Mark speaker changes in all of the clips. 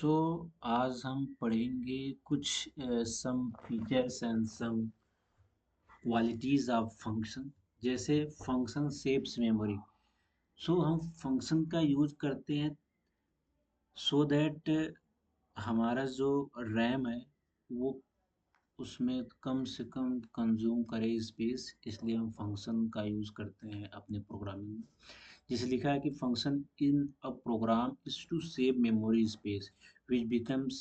Speaker 1: सो आज हम पढ़ेंगे कुछ some features and some qualities of function. जैसे फंक्शन सेव्स मेमोरी। सो हम फंक्शन का यूज करते हैं सो दैट हमारा जो रैम है वो उसमें कम से कम कंज्यूम करे स्पेस, इसलिए हम फंक्शन का यूज करते हैं अपने प्रोग्रामिंग में। जिसे लिखा है कि function in a program is to save memory space which becomes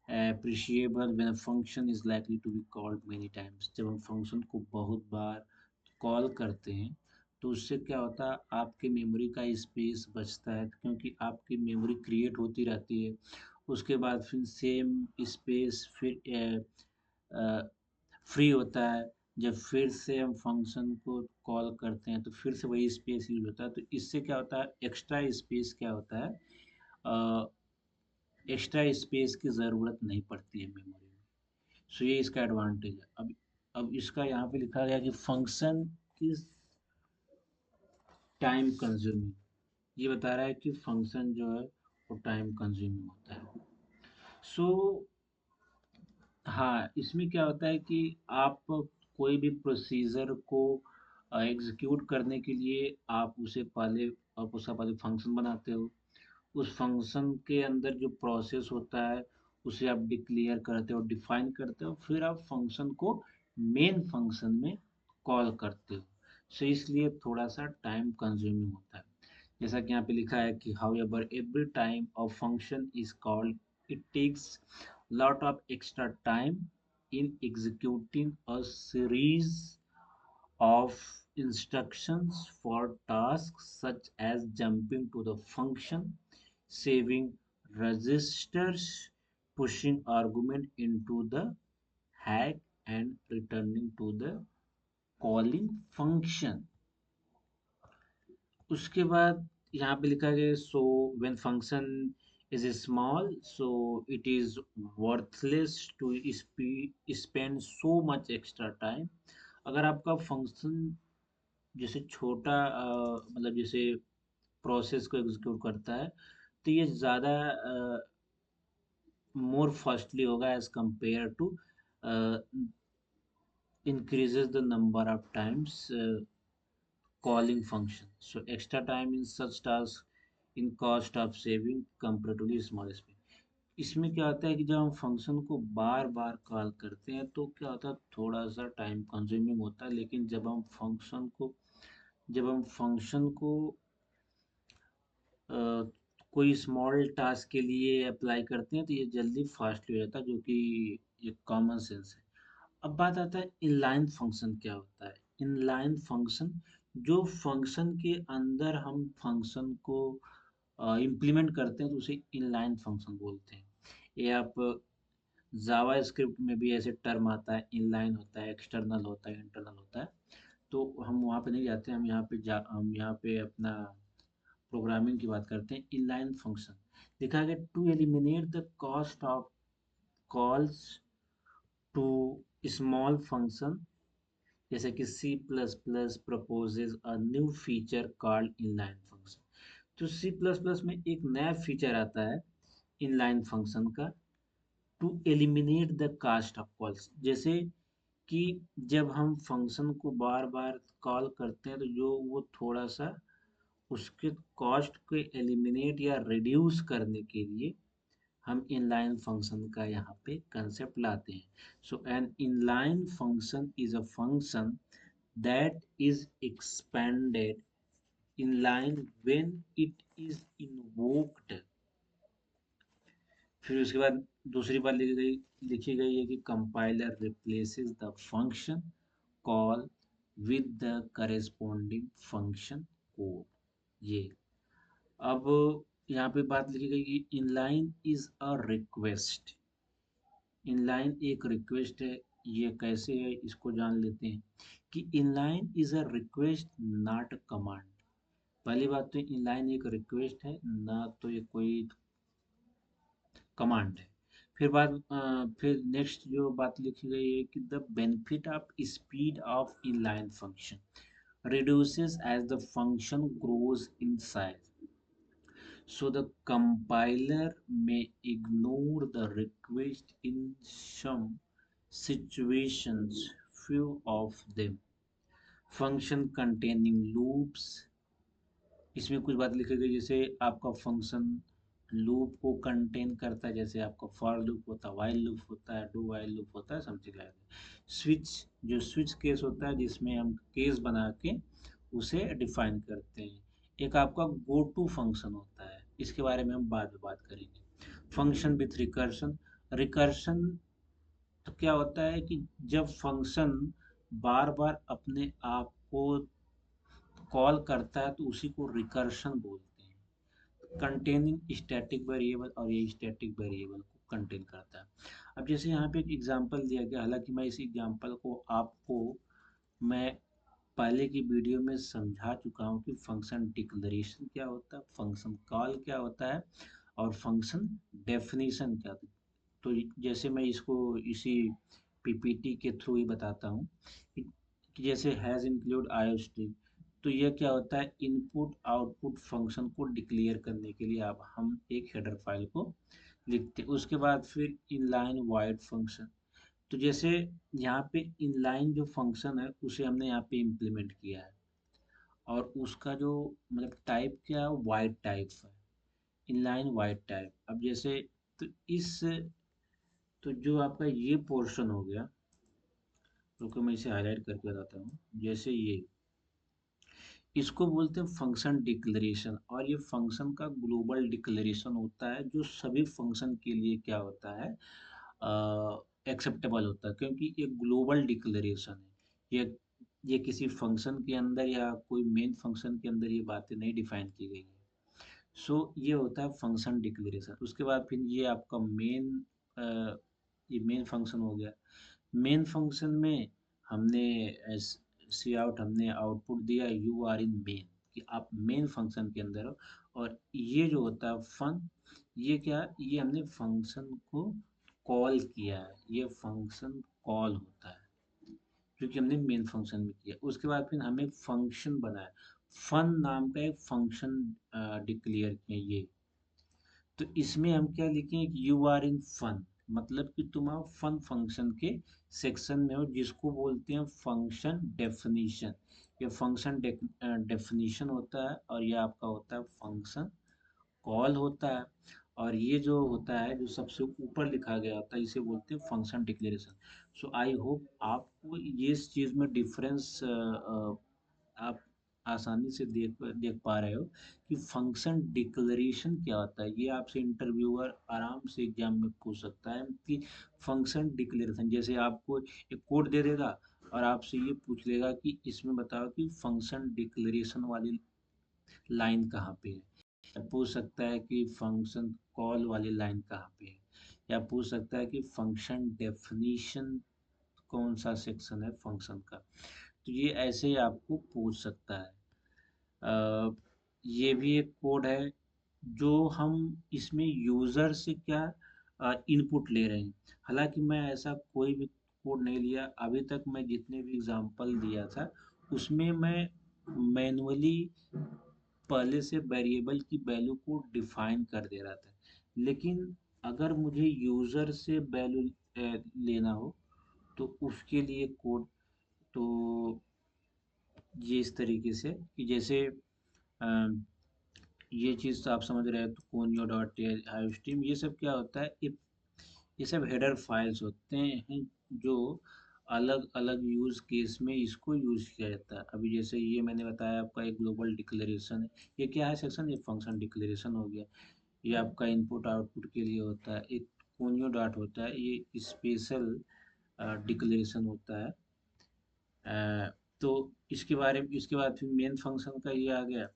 Speaker 1: appreciable when a function is likely to be called many times। जब हम फंक्शन को बहुत बार कॉल करते हैं तो उससे क्या होता है, आपके मेमोरी का स्पेस बचता है, क्योंकि आपकी मेमोरी क्रिएट होती रहती है। उसके बाद फिर सेम स्पेस फिर फ्री होता है। जब फिर से हम फंक्शन को कॉल करते हैं तो फिर से वही स्पेस यूज होता है। तो इससे क्या होता है, एक्स्ट्रा स्पेस क्या होता है, एक्स्ट्रा स्पेस की ज़रूरत नहीं पड़ती है मेमोरी में। सो ये इसका एडवांटेज है। अब इसका यहाँ पे लिखा गया कि फंक्शन इज टाइम कंज्यूमिंग। ये बता रहा है कि फंक्शन जो है वो टाइम कंज्यूमिंग होता है। सो हाँ, इसमें क्या होता है कि आप कोई भी प्रोसीजर को एग्जीक्यूट करने के लिए आप उसका पहले फंक्शन बनाते हो। उस फंक्शन के अंदर जो प्रोसेस होता है उसे आप डिक्लेयर करते हो, डिफाइन करते हो, फिर आप फंक्शन को मेन फंक्शन में कॉल करते हो। सो इसलिए थोड़ा सा टाइम कंज्यूमिंग होता है। जैसा कि यहाँ पे लिखा है कि however every time a function is called it takes lot of extra time in executing a series of instructions for tasks such as jumping to the function, saving registers, pushing argument into the hack, and returning to the calling function। उसके बाद यहाँ पे लिखा गया so when function is small so it is worthless to spend so much extra time. अगर आपका function जैसे छोटा मतलब जैसे प्रोसेस को एग्जीक्यूट करता है तो ये ज़्यादा मोर फास्टली होगा as compare to increases the number of times calling function. So extra time in such tasks in cost of saving comparatively small speed। इसमें क्या होता है कि जब हम फंक्शन को बार बार कॉल करते हैं तो क्या होता है, थोड़ा सा टाइम कंज्यूमिंग होता है। लेकिन जब हम फंक्शन को अ, कोई स्मॉल टास्क के लिए अप्लाई करते हैं तो ये जल्दी फास्टली हो जाता है, जो कि एक कॉमन सेंस है। अब बात आता है इनलाइन फंक्शन क्या होता है। इनलाइन फंक्शन, जो फंक्शन के अंदर हम फंक्शन को इम्प्लीमेंट करते हैं तो उसे इनलाइन फंक्शन बोलते हैं। ये आप जावा स्क्रिप्ट में भी ऐसे टर्म आता है, इनलाइन होता है, एक्सटर्नल होता है, इंटरनल होता है। तो हम वहाँ पे नहीं जाते, हम यहाँ पे अपना प्रोग्रामिंग की बात करते हैं। इनलाइन फंक्शन लिखा गया to eliminate the cost of calls to small function. जैसे कि C plus plus proposes a new feature called inline function. तो सी प्लस प्लस में एक नया फीचर आता है इनलाइन फंक्शन का, to eliminate the cost of calls. जैसे कि जब हम फंक्शन को बार बार कॉल करते हैं तो जो वो थोड़ा सा उसके कॉस्ट को एलिमिनेट या रिड्यूस करने के लिए हम इनलाइन फंक्शन का यहाँ पे कंसेप्ट लाते हैं। So an inline function is a function that is expanded inline when it is invoked। फिर उसके बाद दूसरी बात लिखी गई है कि compiler replaces the function call with the corresponding function code. ये अब यहाँ पे बात लिखी गई कि inline is a request. Inline एक रिक्वेस्ट है। ये कैसे है इसको जान लेते हैं कि inline is a request not a command. पहली बात तो इनलाइन एक रिक्वेस्ट है, ना तो ये कोई कमांड है। फिर नेक्स्ट जो बात लिखी गई है कि the benefit of speed of inline function reduces as the function grows in size। So the compiler may ignore the request in some situations, few of them. Function containing loops, इसमें कुछ बात लिखी गई जैसे आपका फंक्शन लूप को contain करता है, जैसे आपका फॉर लूप होता है, व्हाइल लूप होता है, डू व्हाइल लूप होता है, समथिंग लाइक दैट। स्विच, जो स्विच केस होता है जिसमें हम केस बना के उसे डिफाइन करते हैं। एक आपका गो टू फंक्शन होता है, इसके बारे में हम बाद में बात करेंगे। फंक्शन विथ रिकर्शन, रिकर्शन तो क्या होता है कि जब फंक्शन बार बार अपने आप को कॉल करता है तो उसी को रिकर्शन बोलते हैं। कंटेनिंग स्टैटिक वेरिएबल, और ये स्टैटिक वेरिएबल को कंटेन करता है। अब जैसे यहाँ पे एक एग्जांपल दिया गया, हालांकि मैं इस एग्जांपल को आपको मैं पहले की वीडियो में समझा चुका हूँ कि फंक्शन डिक्लेरेशन क्या होता है, फंक्शन कॉल क्या होता है, और फंक्शन डेफिनेशन क्या होता है। तो जैसे मैं इसको इसी पीपीटी के थ्रू ही बताता हूँ कि जैसे हैज़ इंक्लूड आईओस्ट्रीम, तो यह क्या होता है, इनपुट आउटपुट फंक्शन को डिक्लेयर करने के लिए आप हम एक हेडर फाइल को लिखते हैं। उसके बाद फिर इनलाइन वाइड फंक्शन, तो जैसे यहाँ पे इनलाइन जो फंक्शन है उसे हमने यहाँ पे इम्प्लीमेंट किया है, और उसका जो मतलब टाइप क्या है, वाइड टाइप है, इनलाइन वाइड टाइप। अब जैसे तो इस तो जो आपका ये पोर्शन हो गया, रुको मैं इसे हाईलाइट करके बताता हूँ। जैसे ये, इसको बोलते हैं फंक्शन डिक्लेरेशन, और ये फंक्शन का ग्लोबल डिक्लेरेशन होता है जो सभी फंक्शन के लिए क्या होता है, एक्सेप्टेबल होता है, क्योंकि ये ग्लोबल डिक्लेरेशन है। ये किसी फंक्शन के अंदर या कोई मेन फंक्शन के अंदर ये बातें नहीं डिफाइन की गई है। सो ये होता है फंक्शन डिक्लेरेशन। उसके बाद फिर ये आपका ये मेन फंक्शन हो गया। मेन फंक्शन में हमने सी आउट, हमने आउटपुट दिया यू आर इन मेन, कि आप मेन फंक्शन के अंदर हो। और ये जो होता है फन, ये क्या, ये हमने फंक्शन को कॉल किया है, ये फंक्शन कॉल होता है जो कि हमने मेन फंक्शन में किया। उसके बाद फिर हमें फंक्शन बनाया, फन नाम का एक फंक्शन डिक्लेयर किया ये। तो इसमें हम क्या लिखें कि यू आर इन फन, मतलब कि तुम आप फन फंक्शन के सेक्शन में हो, जिसको बोलते हैं फंक्शन डेफिनीशन। ये फंक्शन डेफिनीशन होता है, और ये आपका होता है फंक्शन कॉल होता है। और ये जो होता है, जो सबसे ऊपर लिखा गया होता है, इसे बोलते हैं function declaration. So I hope आपको ये इस चीज़ में डिफरेंस आप आसानी से देख देख पा रहे हो कि फंक्शन डिक्लेरेशन क्या होता है। ये आपसे इंटरव्यूअर आराम से एग्जाम में पूछ सकता है कि फंक्शन डिक्लेरेशन, जैसे आपको एक कोड दे देगा और आपसे ये पूछ लेगा कि इसमें बताओ कि फंक्शन डिक्लेरेशन वाली लाइन कहाँ पे है, या पूछ सकता है कि फंक्शन कॉल वाली लाइन कहाँ पे है, या पूछ सकता है कि फंक्शन डेफिनीशन कौन सा सेक्शन है फंक्शन का। तो ये ऐसे ही आपको पूछ सकता है। अ, ये भी एक कोड है जो हम इसमें यूज़र से क्या इनपुट ले रहे हैं। हालांकि मैं ऐसा कोई भी कोड नहीं लिया अभी तक, मैं जितने भी एग्जांपल दिया था उसमें मैं मैनुअली पहले से वेरिएबल की वैल्यू को डिफाइन कर दे रहा था। लेकिन अगर मुझे यूज़र से वैल्यू लेना हो तो उसके लिए कोड, तो ये इस तरीके से कि जैसे अ, ये चीज़ तो आप समझ रहे हैं। तो कोनियो डॉट हाई स्ट्रीम, ये सब क्या होता है, ये सब हेडर फाइल्स होते हैं जो अलग अलग यूज़ केस में इसको यूज़ किया जाता है। अभी जैसे ये मैंने बताया आपका एक ग्लोबल डिक्लेरेशन है, ये क्या है सेक्शन, ये फंक्शन डिक्लेरेशन हो गया। ये आपका इनपुट आउटपुट के लिए होता है। एक कोनियो डॉट होता है, ये स्पेशल डिक्लेरेशन होता है। तो इसके बाद फिर मेन फंक्शन का ये आ गया।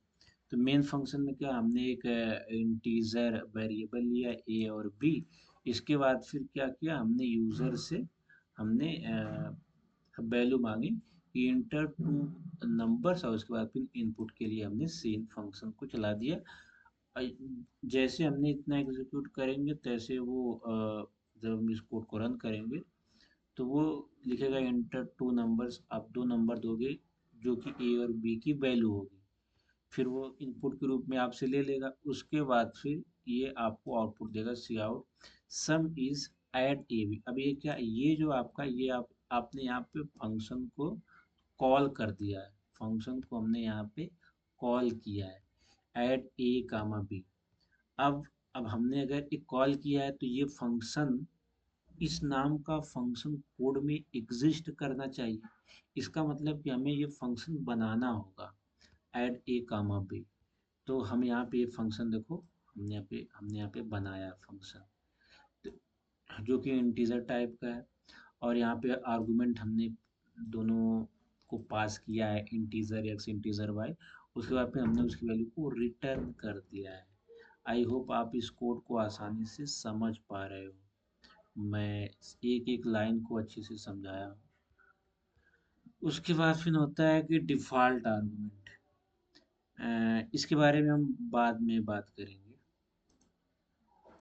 Speaker 1: तो मेन फंक्शन में क्या, हमने एक इंटीजर वेरिएबल लिया ए और बी। इसके बाद फिर क्या किया, हमने यूज़र से हमने वैल्यू मांगी कि इंटर टू नंबर्स, और उसके बाद फिर इनपुट के लिए हमने सेम फंक्शन को चला दिया। जैसे हमने इतना एग्जीक्यूट करेंगे तैसे वो जब हम इस कोड को रन करेंगे तो वो लिखेगा इंटर टू नंबर्स, आप दो नंबर दोगे जो कि ए और बी की वैल्यू होगी। फिर वो इनपुट के रूप में आपसे ले लेगा, उसके बाद फिर ये आपको आउटपुट देगा C out sum is add A B. अब ये क्या, ये जो आपका ये आपने यहाँ पे फंक्शन को कॉल कर दिया है, फंक्शन को हमने यहाँ पे कॉल किया है ऐड ए कामा बी। अब अब हमने अगर एक कॉल किया है तो ये फंक्शन, इस नाम का फंक्शन कोड में एग्जिस्ट करना चाहिए। इसका मतलब कि हमें ये फंक्शन बनाना होगा ऐड ए कामा बी। तो हम यहाँ पे ये फंक्शन देखो, हमने यहाँ पे बनाया फंक्शन, जो कि इंटीजर टाइप का है। और यहाँ पे आर्गुमेंट हमने दोनों को पास किया है, इंटीजर एक्स इंटीजर वाई। उसके बाद पे हमने उसकी वैल्यू को रिटर्न कर दिया है। आई होप आप इस कोड को आसानी से समझ पा रहे हो। मैं एक एक लाइन को अच्छे से समझाया हूँ। उसके बाद फिर होता है कि डिफ़ॉल्ट आर्गुमेंट। इसके बारे में हम बाद में बात करेंगे।